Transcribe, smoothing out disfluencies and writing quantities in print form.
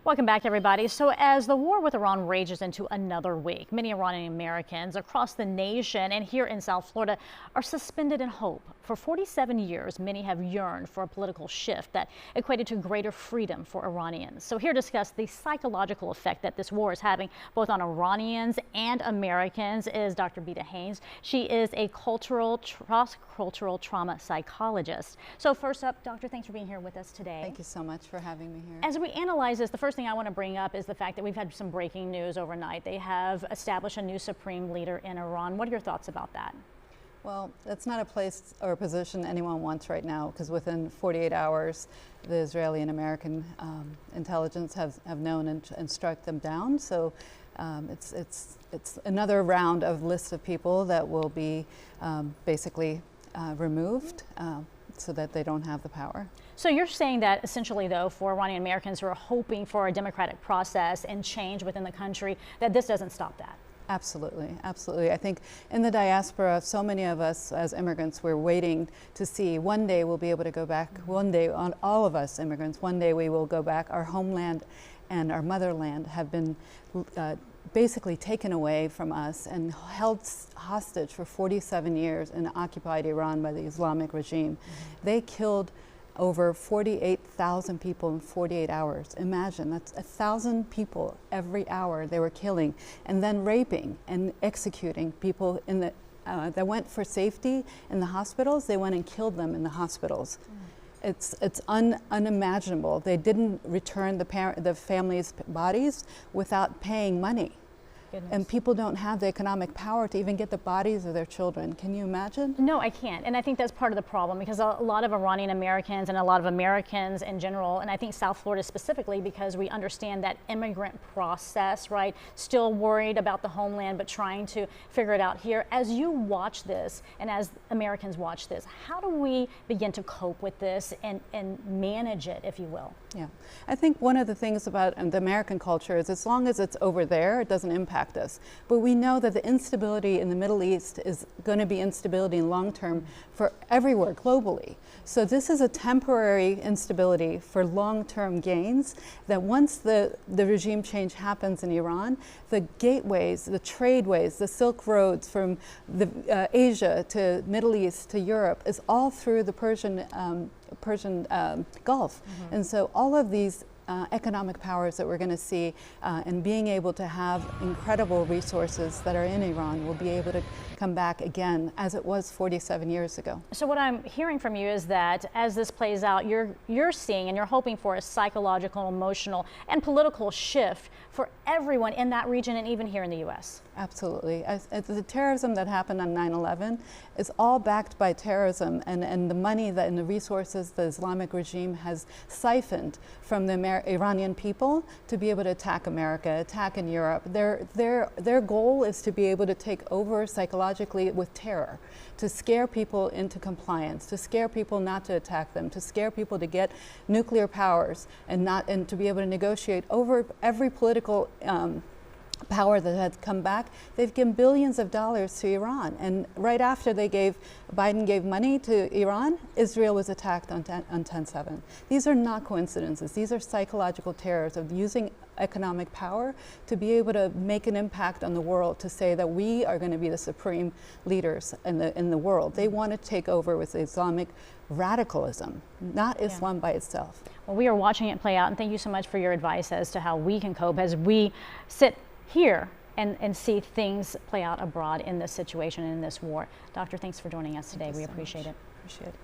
Welcome back, everybody. So as the war with Iran rages into another week, many Iranian Americans across the nation and here in South Florida are suspended in hope. For 47 years, many have yearned for a political shift that equated to greater freedom for Iranians. So here to discuss the psychological effect that this war is having both on Iranians and Americans is Dr. Bita Haynes. She is a cross-cultural trauma psychologist. So first up, Doctor, thanks for being here with us today. Thank you so much for having me here. As we analyze this, the first thing I want to bring up is the fact that we've had some breaking news overnight. They have established a new supreme leader in Iran. What are your thoughts about that? Well, that's not a place or a position anyone wants right now, because within 48 hours, the Israeli and American intelligence have known and struck them down. So it's another round of list of people that will be basically removed so that they don't have the power. So you're saying that essentially, though, for Iranian Americans who are hoping for a democratic process and change within the country, that this doesn't stop that? Absolutely, absolutely. I think in the diaspora, so many of us as immigrants, we're waiting to see one day we'll be able to go back. One day, on all of us immigrants, one day we will go back. Our homeland and our motherland have been basically taken away from us and held hostage for 47 years in occupied Iran by the Islamic regime. They killed over 48,000 people in 48 hours. Imagine, that's 1,000 people every hour they were killing, and then raping and executing people in the, that went for safety in the hospitals. They went and killed them in the hospitals. It's unimaginable. They didn't return the family's bodies without paying money. Goodness. And people don't have the economic power to even get the bodies of their children. Can you imagine? No, I can't. And I think that's part of the problem, because a lot of Iranian Americans and a lot of Americans in general, and I think South Florida specifically, because we understand that immigrant process, right? Still worried about the homeland, but trying to figure it out here. As you watch this, and as Americans watch this, how do we begin to cope with this and manage it, if you will? Yeah, I think one of the things about the American culture is as long as it's over there, it doesn't impact us. But we know that the instability in the Middle East is going to be instability in long term for everywhere globally. So this is a temporary instability for long-term gains, that once the regime change happens in Iran, the gateways, the tradeways, the Silk Roads from Asia to Middle East to Europe is all through the Persian Gulf. And so all of these economic powers that we're going to see and being able to have incredible resources that are in Iran will be able to come back again as it was 47 years ago. So what I'm hearing from you is that as this plays out, you're seeing and you're hoping for a psychological, emotional, and political shift for everyone in that region and even here in the U.S. Absolutely. The terrorism that happened on 9/11 is all backed by terrorism and the money and the resources the Islamic regime has siphoned from the Iranian people to be able to attack America, attack in Europe. Their goal is to be able to take over psychologically with terror, to scare people into compliance, to scare people not to attack them, to scare people to get nuclear powers and to be able to negotiate over every political power that had come back. They've given billions of dollars to Iran, and right after Biden gave money to Iran, Israel was attacked on 10/7. These are not coincidences. These are psychological terrors of using economic power to be able to make an impact on the world, to say that we are going to be the supreme leaders in the world. They want to take over with Islamic radicalism, not Islam by itself. Well, we are watching it play out, and thank you so much for your advice as to how we can cope as we sit here and see things play out abroad in this situation and in this war. Doctor, thanks for joining us today. We appreciate it. Appreciate it.